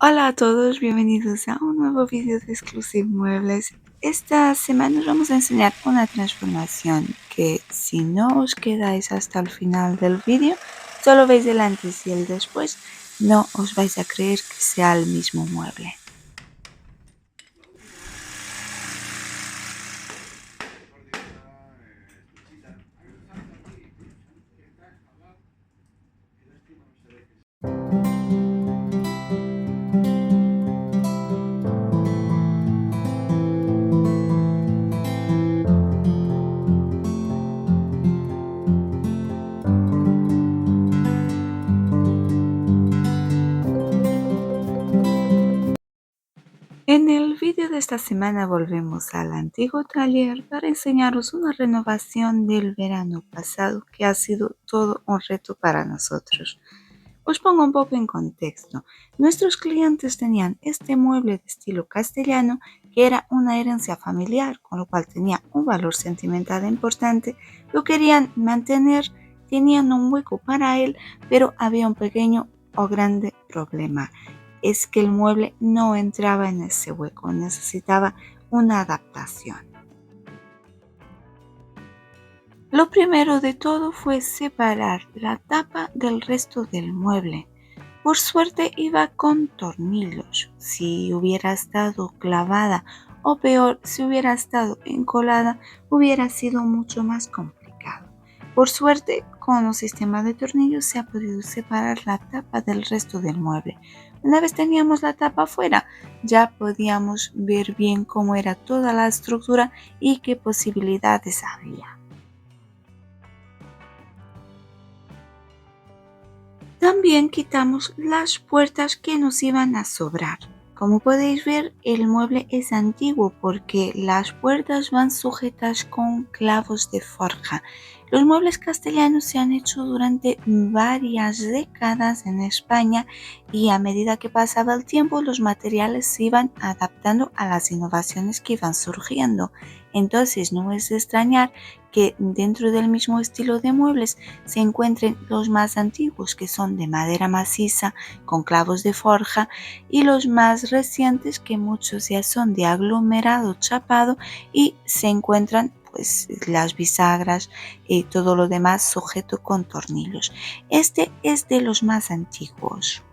Hola a todos, bienvenidos a un nuevo vídeo de Exclusive Muebles. Esta semana os vamos a enseñar una transformación que si no os quedáis hasta el final del vídeo, solo veis el antes y el después, no os vais a creer que sea el mismo mueble. En el vídeo de esta semana volvemos al antiguo taller para enseñaros una renovación del verano pasado que ha sido todo un reto para nosotros. Os pongo un poco en contexto. Nuestros clientes tenían este mueble de estilo castellano que era una herencia familiar, con lo cual tenía un valor sentimental importante. Lo querían mantener, tenían un hueco para él, pero había un pequeño o grande problema. Es que el mueble no entraba en ese hueco, necesitaba una adaptación. Lo primero de todo fue separar la tapa del resto del mueble. Por suerte iba con tornillos. Si hubiera estado clavada o peor, si hubiera estado encolada, hubiera sido mucho más complicado. Por suerte, con un sistema de tornillos se ha podido separar la tapa del resto del mueble. Una vez teníamos la tapa afuera, ya podíamos ver bien cómo era toda la estructura y qué posibilidades había. También quitamos las puertas que nos iban a sobrar. Como podéis ver, el mueble es antiguo porque las puertas van sujetas con clavos de forja. Los muebles castellanos se han hecho durante varias décadas en España y a medida que pasaba el tiempo los materiales se iban adaptando a las innovaciones que iban surgiendo. Entonces no es de extrañar que dentro del mismo estilo de muebles se encuentren los más antiguos, que son de madera maciza con clavos de forja, y los más recientes, que muchos ya son de aglomerado chapado y se encuentran pues las bisagras y todo lo demás sujeto con tornillos. Este es de los más antiguos.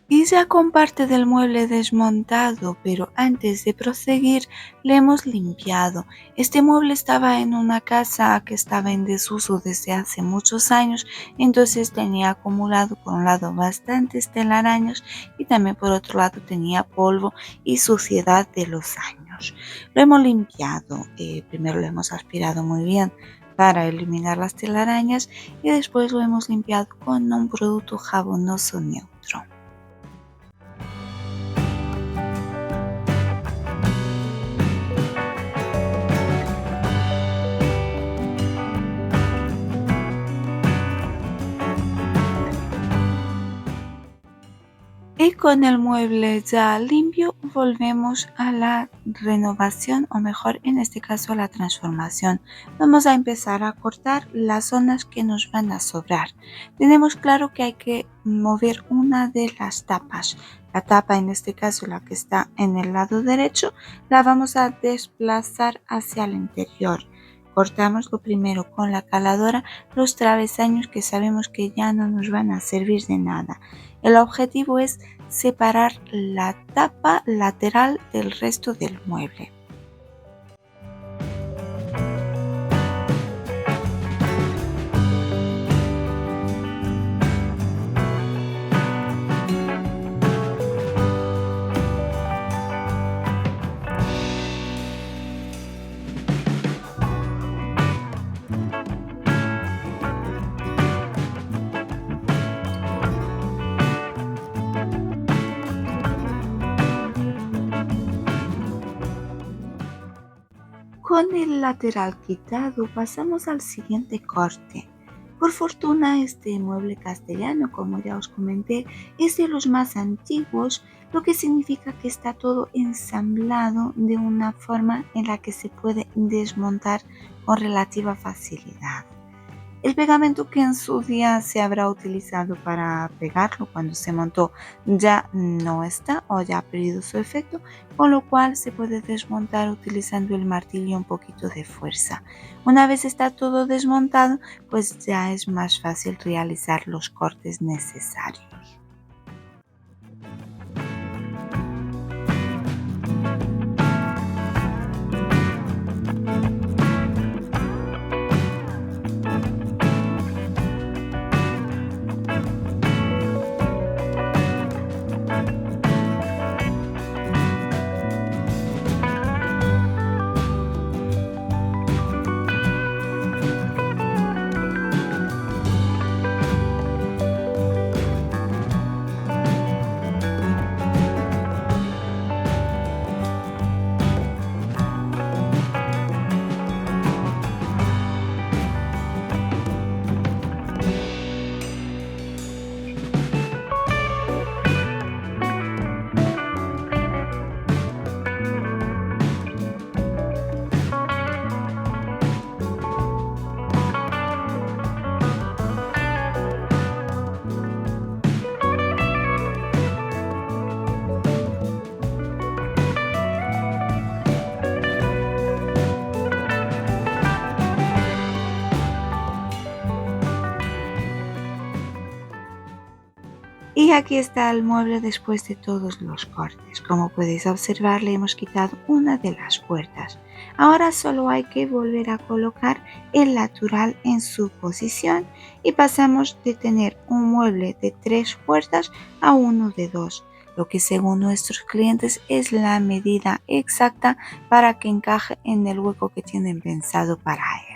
Y ya con parte del mueble desmontado, pero antes de proseguir le hemos limpiado. Este mueble estaba en una casa que estaba en desuso desde hace muchos años, entonces tenía acumulado por un lado bastantes telaraños y también por otro lado tenía polvo y suciedad de los años. Lo hemos limpiado, primero lo hemos aspirado muy bien para eliminar las telarañas y después lo hemos limpiado con un producto jabonoso neutro. Y con el mueble ya limpio volvemos a la renovación, o mejor en este caso a la transformación. Vamos a empezar a cortar las zonas que nos van a sobrar. Tenemos claro que hay que mover una de las tapas. La tapa, en este caso la que está en el lado derecho, la vamos a desplazar hacia el interior. Cortamos lo primero con la caladora los travesaños que sabemos que ya no nos van a servir de nada. El objetivo es separar la tapa lateral del resto del mueble. Con el lateral quitado pasamos al siguiente corte. Por fortuna este mueble castellano, como ya os comenté, es de los más antiguos, lo que significa que está todo ensamblado de una forma en la que se puede desmontar con relativa facilidad. El pegamento que en su día se habrá utilizado para pegarlo cuando se montó ya no está o ya ha perdido su efecto, con lo cual se puede desmontar utilizando el martillo y un poquito de fuerza. Una vez está todo desmontado, pues ya es más fácil realizar los cortes necesarios. Y aquí está el mueble después de todos los cortes. Como podéis observar, le hemos quitado una de las puertas. Ahora solo hay que volver a colocar el lateral en su posición y pasamos de tener un mueble de 3 puertas a uno de 2, lo que según nuestros clientes es la medida exacta para que encaje en el hueco que tienen pensado para él.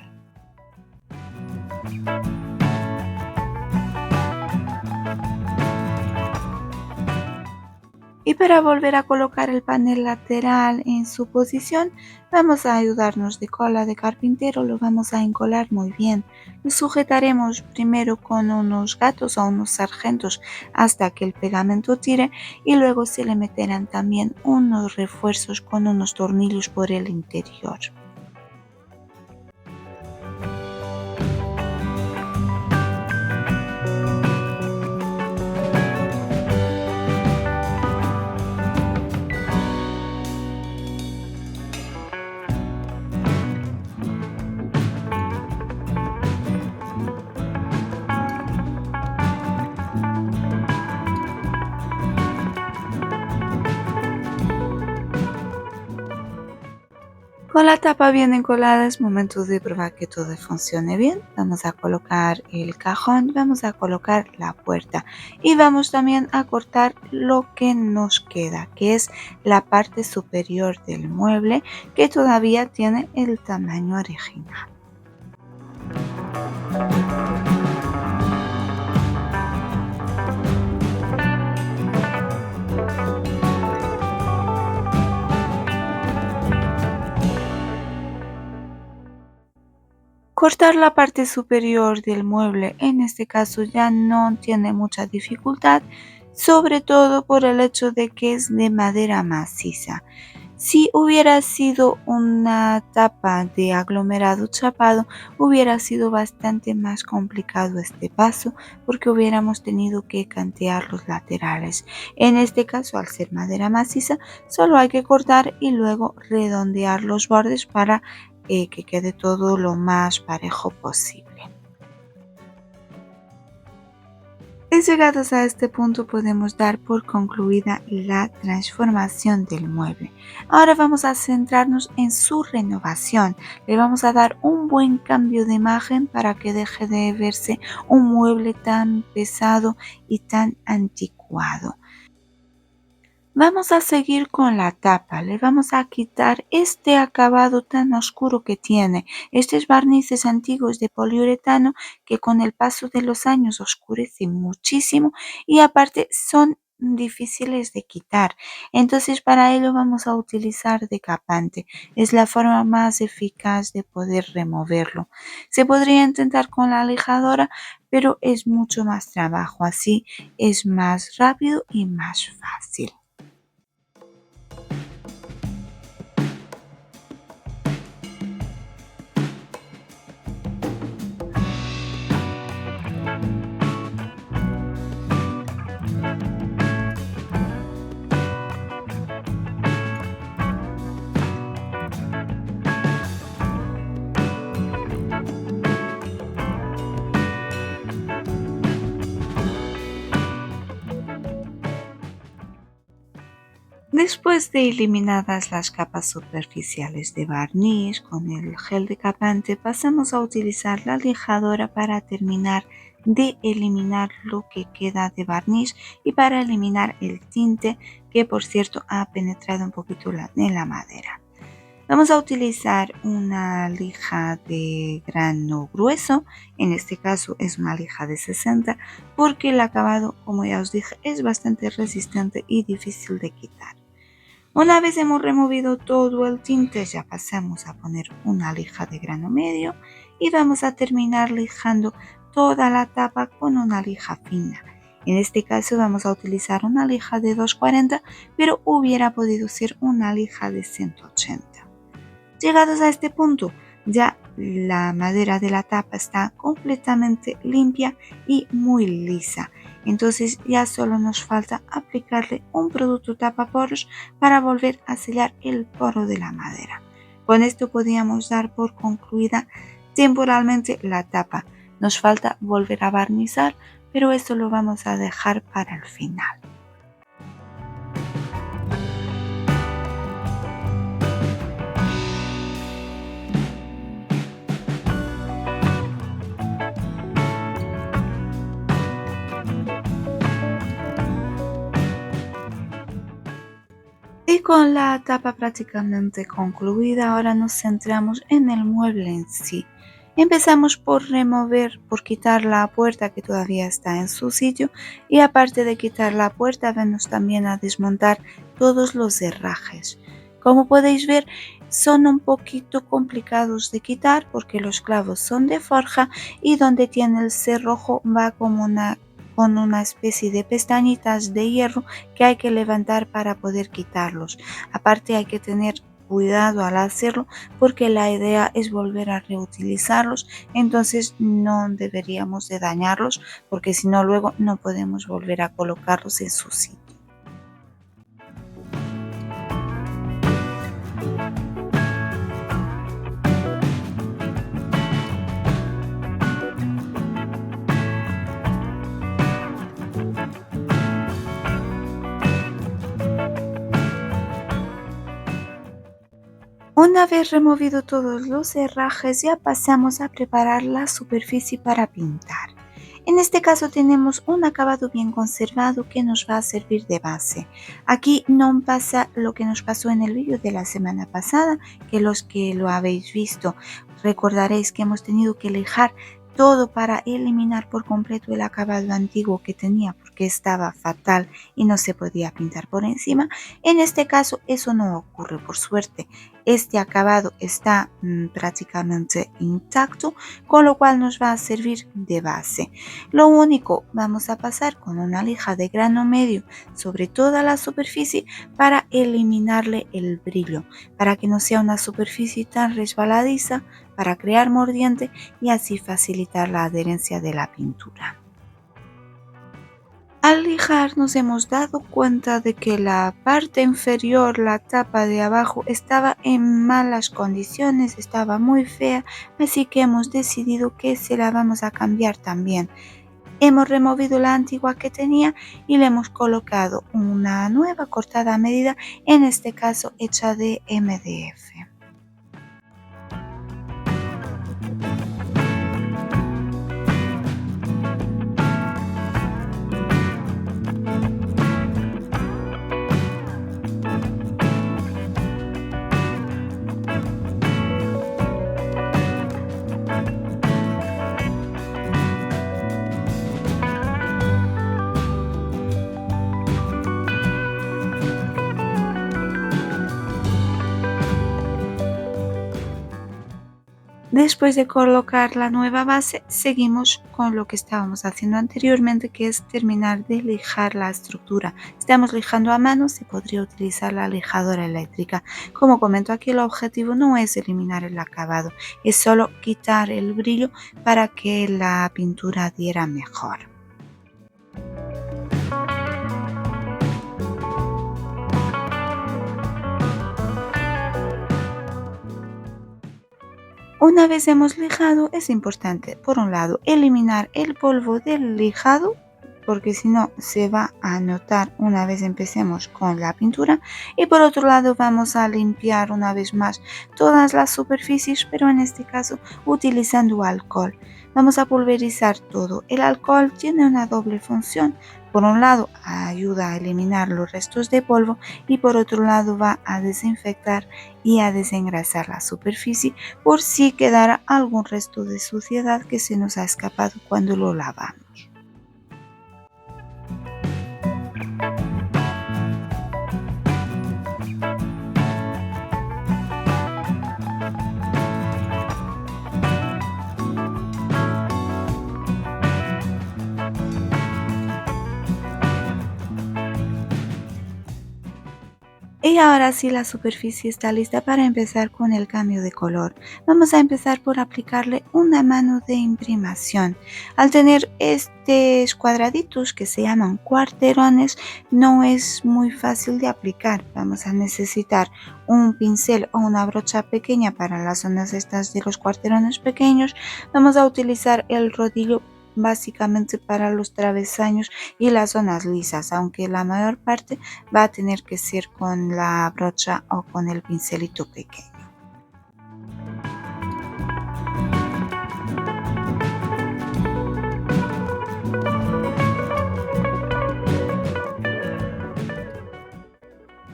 Y para volver a colocar el panel lateral en su posición, vamos a ayudarnos de cola de carpintero, lo vamos a encolar muy bien. Lo sujetaremos primero con unos gatos o unos sargentos hasta que el pegamento tire y luego se le meterán también unos refuerzos con unos tornillos por el interior. Con la tapa bien encolada es momento de probar que todo funcione bien. Vamos a colocar el cajón, vamos a colocar la puerta y vamos también a cortar lo que nos queda, que es la parte superior del mueble que todavía tiene el tamaño original. Cortar la parte superior del mueble en este caso ya no tiene mucha dificultad, sobre todo por el hecho de que es de madera maciza. Si hubiera sido una tapa de aglomerado chapado, hubiera sido bastante más complicado este paso porque hubiéramos tenido que cantear los laterales. En este caso, al ser madera maciza, solo hay que cortar y luego redondear los bordes para que quede todo lo más parejo posible. Y llegados a este punto podemos dar por concluida la transformación del mueble. Ahora vamos a centrarnos en su renovación. Le vamos a dar un buen cambio de imagen para que deje de verse un mueble tan pesado y tan anticuado. Vamos a seguir con la tapa, le vamos a quitar este acabado tan oscuro que tiene, estos barnices antiguos de poliuretano que con el paso de los años oscurecen muchísimo y aparte son difíciles de quitar. Entonces para ello vamos a utilizar decapante, es la forma más eficaz de poder removerlo. Se podría intentar con la lijadora, pero es mucho más trabajo, así es más rápido y más fácil. Después de eliminadas las capas superficiales de barniz con el gel decapante, pasamos a utilizar la lijadora para terminar de eliminar lo que queda de barniz y para eliminar el tinte que por cierto ha penetrado un poquito en la madera. Vamos a utilizar una lija de grano grueso, en este caso es una lija de 60, porque el acabado, como ya os dije, es bastante resistente y difícil de quitar. Una vez hemos removido todo el tinte, ya pasamos a poner una lija de grano medio y vamos a terminar lijando toda la tapa con una lija fina. En este caso vamos a utilizar una lija de 240, pero hubiera podido ser una lija de 180. Llegados a este punto, ya la madera de la tapa está completamente limpia y muy lisa. Entonces ya solo nos falta aplicarle un producto tapaporos para volver a sellar el poro de la madera. Con esto podríamos dar por concluida temporalmente la tapa. Nos falta volver a barnizar, pero esto lo vamos a dejar para el final. Y con la tapa prácticamente concluida, ahora nos centramos en el mueble en sí. Empezamos por quitar la puerta que todavía está en su sitio y aparte de quitar la puerta vamos también a desmontar todos los herrajes. Como podéis ver, son un poquito complicados de quitar porque los clavos son de forja y donde tiene el cerrojo va como con una especie de pestañitas de hierro que hay que levantar para poder quitarlos. Aparte hay que tener cuidado al hacerlo porque la idea es volver a reutilizarlos, entonces no deberíamos de dañarlos porque si no luego no podemos volver a colocarlos en su sitio. Una vez removido todos los herrajes, ya pasamos a preparar la superficie para pintar. En este caso tenemos un acabado bien conservado que nos va a servir de base. Aquí no pasa lo que nos pasó en el vídeo de la semana pasada, que los que lo habéis visto recordaréis que hemos tenido que lijar todo para eliminar por completo el acabado antiguo que tenía porque estaba fatal y no se podía pintar por encima. En este caso eso no ocurre, por suerte. Este acabado está prácticamente intacto, con lo cual nos va a servir de base. Lo único, vamos a pasar con una lija de grano medio sobre toda la superficie para eliminarle el brillo, para que no sea una superficie tan resbaladiza, para crear mordiente y así facilitar la adherencia de la pintura. Al lijar nos hemos dado cuenta de que la parte inferior, la tapa de abajo, estaba en malas condiciones, estaba muy fea, así que hemos decidido que se la vamos a cambiar también. Hemos removido la antigua que tenía y le hemos colocado una nueva cortada a medida, en este caso hecha de MDF. Después de colocar la nueva base, seguimos con lo que estábamos haciendo anteriormente, que es terminar de lijar la estructura. Estamos lijando a mano, se podría utilizar la lijadora eléctrica. Como comento aquí, el objetivo no es eliminar el acabado, es solo quitar el brillo para que la pintura adhiera mejor. Una vez hemos lijado, es importante, por un lado, eliminar el polvo del lijado porque si no se va a notar una vez empecemos con la pintura. Y por otro lado vamos a limpiar una vez más todas las superficies, pero en este caso utilizando alcohol. Vamos a pulverizar todo. El alcohol tiene una doble función. Por un lado ayuda a eliminar los restos de polvo y por otro lado va a desinfectar y a desengrasar la superficie por si quedara algún resto de suciedad que se nos ha escapado cuando lo lavamos. Y ahora sí la superficie está lista para empezar con el cambio de color. Vamos a empezar por aplicarle una mano de imprimación. Al tener estos cuadraditos que se llaman cuarterones, no es muy fácil de aplicar. Vamos a necesitar un pincel o una brocha pequeña para las zonas estas de los cuarterones pequeños. Vamos a utilizar el rodillo básicamente para los travesaños y las zonas lisas, aunque la mayor parte va a tener que ser con la brocha o con el pincelito pequeño.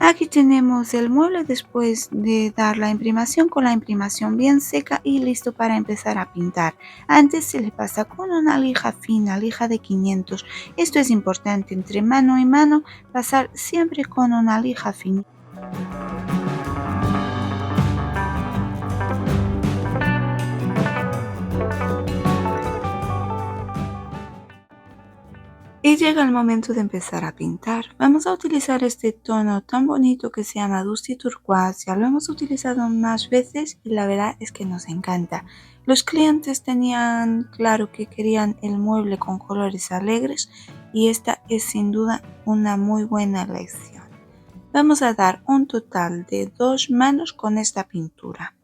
Aquí tenemos el mueble después de dar la imprimación con la imprimación bien seca y listo para empezar a pintar. Antes se le pasa con una lija fina, lija de 500. Esto es importante, entre mano y mano pasar siempre con una lija fina. Y llega el momento de empezar a pintar. Vamos a utilizar este tono tan bonito que se llama Dusty Turquoise. Ya lo hemos utilizado más veces y la verdad es que nos encanta. Los clientes tenían claro que querían el mueble con colores alegres y esta es sin duda una muy buena elección. Vamos a dar un total de 2 manos con esta pintura.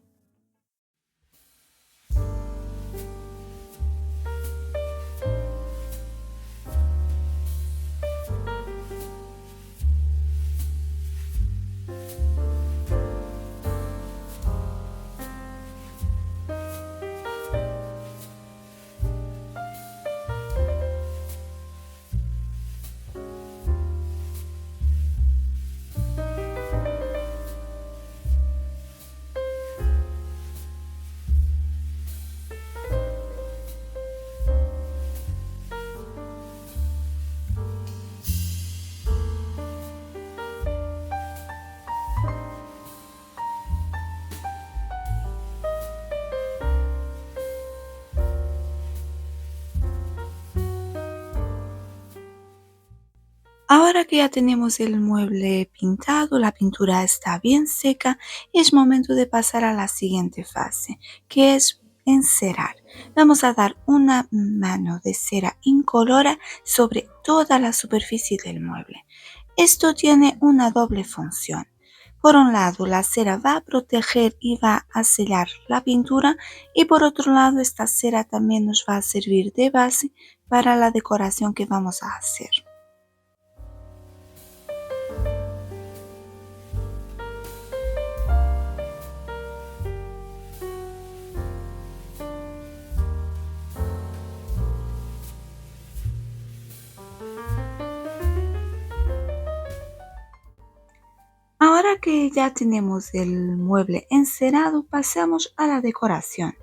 Ahora que ya tenemos el mueble pintado, la pintura está bien seca, es momento de pasar a la siguiente fase, que es encerar. Vamos a dar una mano de cera incolora sobre toda la superficie del mueble. Esto tiene una doble función. Por un lado, la cera va a proteger y va a sellar la pintura y por otro lado, esta cera también nos va a servir de base para la decoración que vamos a hacer. Ahora que ya tenemos el mueble encerado, pasamos a la decoración.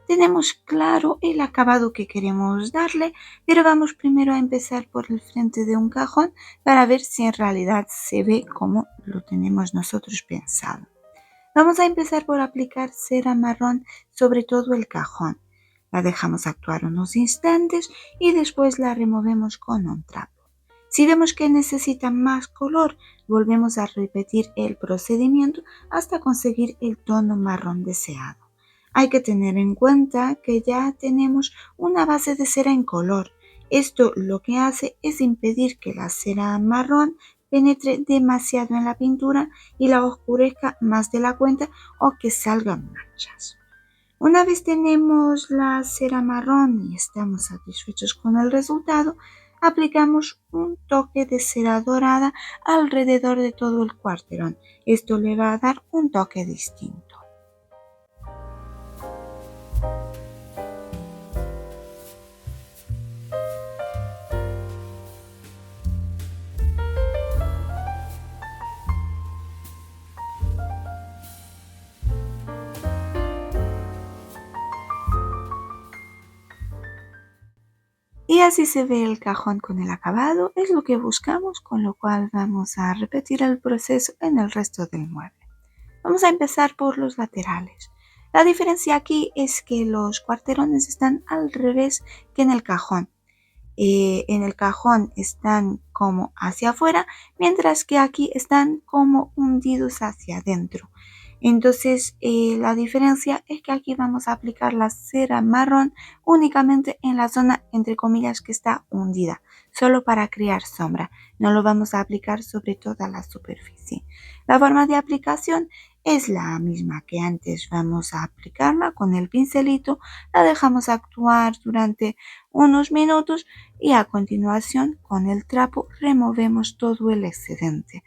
Tenemos claro el acabado que queremos darle, pero vamos primero a empezar por el frente de un cajón para ver si en realidad se ve como lo tenemos nosotros pensado. Vamos a empezar por aplicar cera marrón sobre todo el cajón. La dejamos actuar unos instantes y después la removemos con un trapo. Si vemos que necesita más color, volvemos a repetir el procedimiento hasta conseguir el tono marrón deseado. Hay que tener en cuenta que ya tenemos una base de cera en color. Esto lo que hace es impedir que la cera marrón penetre demasiado en la pintura y la oscurezca más de la cuenta o que salgan manchas. Una vez tenemos la cera marrón y estamos satisfechos con el resultado, aplicamos un toque de cera dorada alrededor de todo el cuarterón. Esto le va a dar un toque distinto. Y así se ve el cajón con el acabado, es lo que buscamos, con lo cual vamos a repetir el proceso en el resto del mueble. Vamos a empezar por los laterales. La diferencia aquí es que los cuarterones están al revés que en el cajón. En el cajón están como hacia afuera, mientras que aquí están como hundidos hacia adentro. Entonces, la diferencia es que aquí vamos a aplicar la cera marrón únicamente en la zona, entre comillas, que está hundida, solo para crear sombra. No lo vamos a aplicar sobre toda la superficie. La forma de aplicación es la misma que antes. Vamos a aplicarla con el pincelito, la dejamos actuar durante unos minutos y a continuación con el trapo removemos todo el excedente.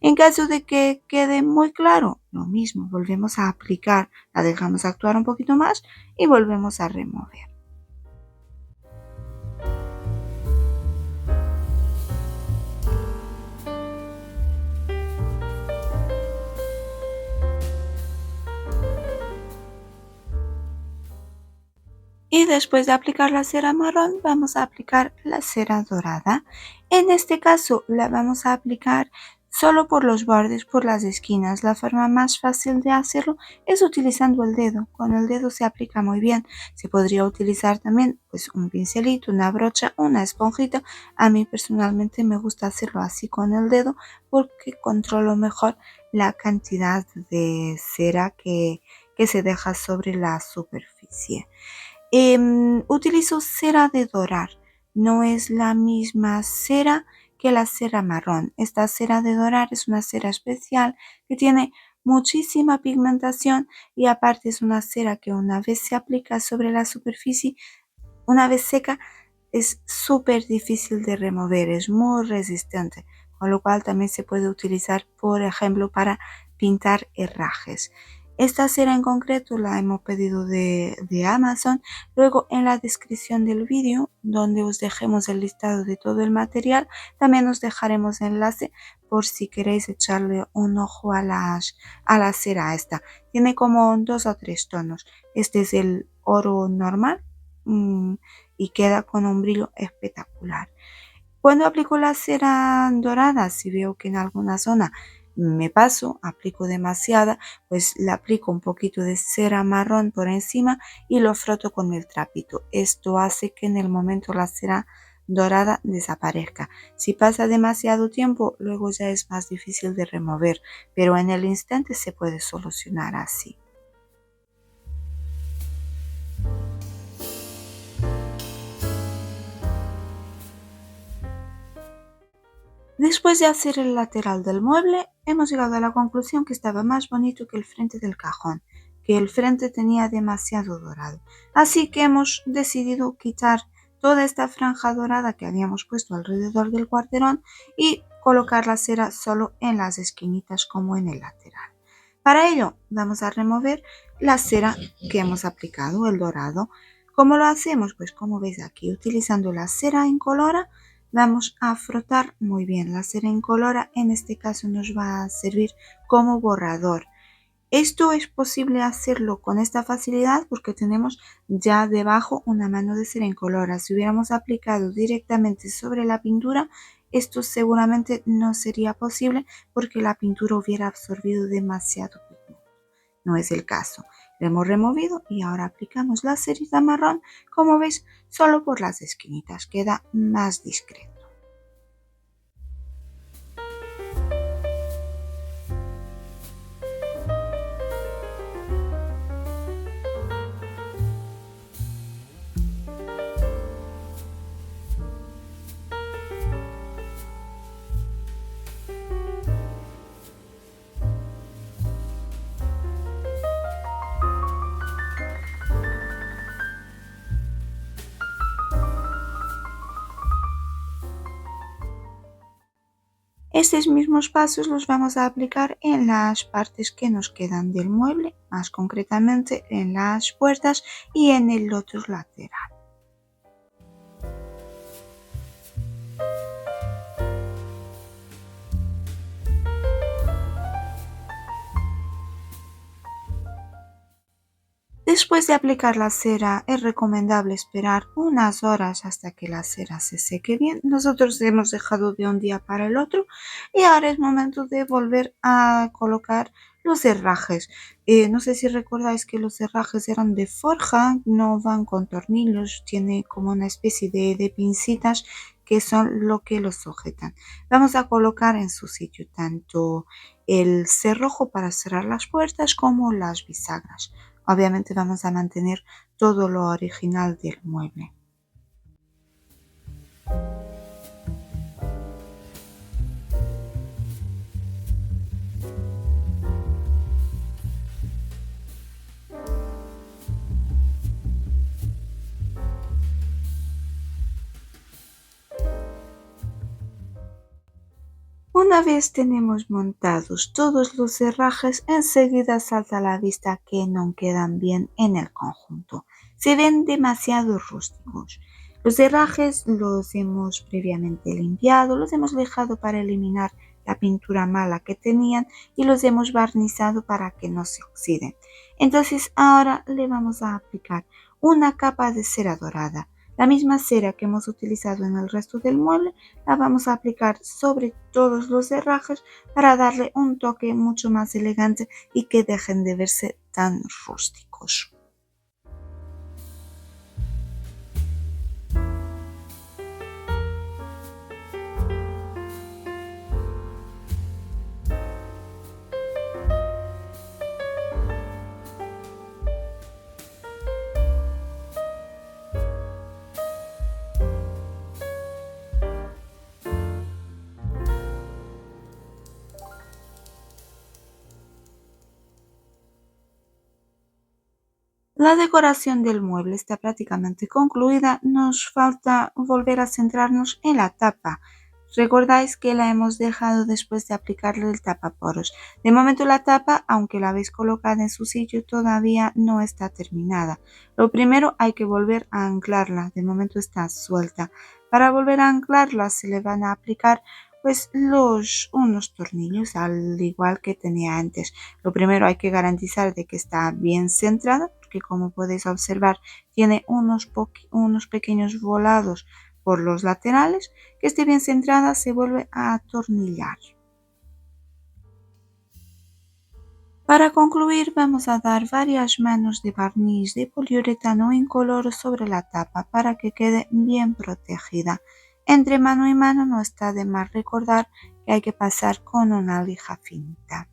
En caso de que quede muy claro, lo mismo, volvemos a aplicar, la dejamos actuar un poquito más y volvemos a remover. Y después de aplicar la cera marrón, vamos a aplicar la cera dorada. En este caso, la vamos a aplicar solo por los bordes, por las esquinas. La forma más fácil de hacerlo es utilizando el dedo. Con el dedo se aplica muy bien. Se podría utilizar también pues, un pincelito, una brocha, una esponjita. A mí personalmente me gusta hacerlo así con el dedo porque controlo mejor la cantidad de cera que se deja sobre la superficie. Utilizo cera de dorar, no es la misma cera que la cera marrón. Esta cera de dorar es una cera especial que tiene muchísima pigmentación y aparte es una cera que una vez se aplica sobre la superficie, una vez seca, es súper difícil de remover, es muy resistente, con lo cual también se puede utilizar, por ejemplo, para pintar herrajes. Esta cera en concreto la hemos pedido de Amazon. Luego en la descripción del vídeo, donde os dejemos el listado de todo el material, también os dejaremos enlace por si queréis echarle un ojo a la cera esta. Tiene como 2 o 3 tonos. Este es el oro normal y queda con un brillo espectacular. Cuando aplico la cera dorada, si veo que en alguna zona me paso, aplico demasiada, pues le aplico un poquito de cera marrón por encima y lo froto con el trapito. Esto hace que en el momento la cera dorada desaparezca. Si pasa demasiado tiempo, luego ya es más difícil de remover, pero en el instante se puede solucionar así. Después de hacer el lateral del mueble, hemos llegado a la conclusión que estaba más bonito que el frente del cajón, que el frente tenía demasiado dorado. Así que hemos decidido quitar toda esta franja dorada que habíamos puesto alrededor del cuarterón y colocar la cera solo en las esquinitas como en el lateral. Para ello vamos a remover la cera que hemos aplicado, el dorado. ¿Cómo lo hacemos? Pues como veis aquí, utilizando la cera incolora, vamos a frotar muy bien. La cera incolora en este caso nos va a servir como borrador. Esto es posible hacerlo con esta facilidad porque tenemos ya debajo una mano de cera incolora. Si hubiéramos aplicado directamente sobre la pintura, esto seguramente no sería posible porque la pintura hubiera absorbido demasiado pigmento. No es el caso. Lo hemos removido y ahora aplicamos la cerita marrón, como veis, solo por las esquinitas. Queda más discreto. Estos mismos pasos los vamos a aplicar en las partes que nos quedan del mueble, más concretamente en las puertas y en el otro lateral. Después de aplicar la cera es recomendable esperar unas horas hasta que la cera se seque bien. Nosotros hemos dejado de un día para el otro y ahora es momento de volver a colocar los herrajes. No sé si recordáis que los herrajes eran de forja, no van con tornillos, tiene como una especie de pincitas que son lo que los sujetan. Vamos a colocar en su sitio tanto el cerrojo para cerrar las puertas como las bisagras. Obviamente vamos a mantener todo lo original del mueble. Una vez tenemos montados todos los herrajes, enseguida salta a la vista que no quedan bien en el conjunto. Se ven demasiado rústicos. Los herrajes los hemos previamente limpiado, los hemos dejado para eliminar la pintura mala que tenían y los hemos barnizado para que no se oxiden. Entonces ahora le vamos a aplicar una capa de cera dorada. La misma cera que hemos utilizado en el resto del mueble la vamos a aplicar sobre todos los herrajes para darle un toque mucho más elegante y que dejen de verse tan rústicos. La decoración del mueble está prácticamente concluida, nos falta volver a centrarnos en la tapa. Recordáis que la hemos dejado después de aplicarle el tapaporos. De momento la tapa, aunque la habéis colocada en su sitio, todavía no está terminada. Lo primero hay que volver a anclarla, de momento está suelta. Para volver a anclarla se le van a aplicar pues unos tornillos al igual que tenía antes. Lo primero hay que garantizar de que está bien centrada, porque como podéis observar tiene unos pequeños volados por los laterales. Que esté bien centrada se vuelve a atornillar. Para concluir vamos a dar varias manos de barniz de poliuretano incoloro sobre la tapa para que quede bien protegida. Entre mano y mano no está de más recordar que hay que pasar con una lija finita.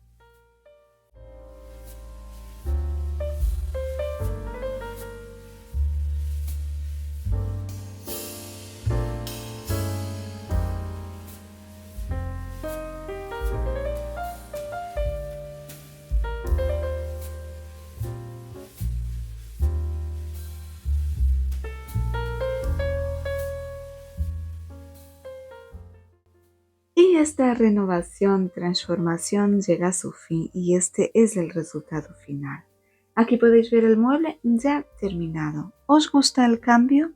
Y esta transformación llega a su fin y este es el resultado final. Aquí podéis ver el mueble ya terminado. ¿Os gusta el cambio?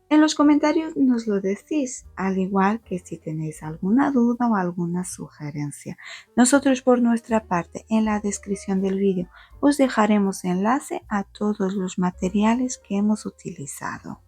En los comentarios nos lo decís, al igual que si tenéis alguna duda o alguna sugerencia. Nosotros por nuestra parte en la descripción del vídeo os dejaremos enlace a todos los materiales que hemos utilizado.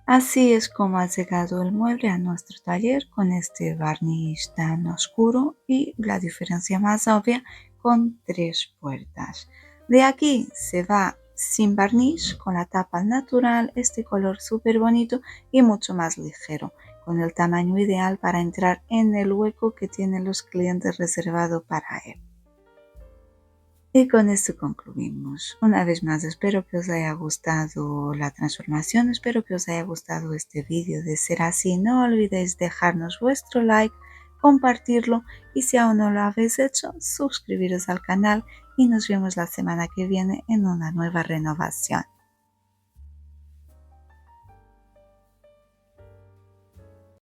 Así es como ha llegado el mueble a nuestro taller con este barniz tan oscuro y la diferencia más obvia con 3 puertas. De aquí se va sin barniz con la tapa natural, este color súper bonito y mucho más ligero, con el tamaño ideal para entrar en el hueco que tienen los clientes reservado para él. Y con esto concluimos. Una vez más, espero que os haya gustado la transformación, espero que os haya gustado este vídeo. De ser así, no olvidéis dejarnos vuestro like, compartirlo y si aún no lo habéis hecho, suscribiros al canal y nos vemos la semana que viene en una nueva renovación.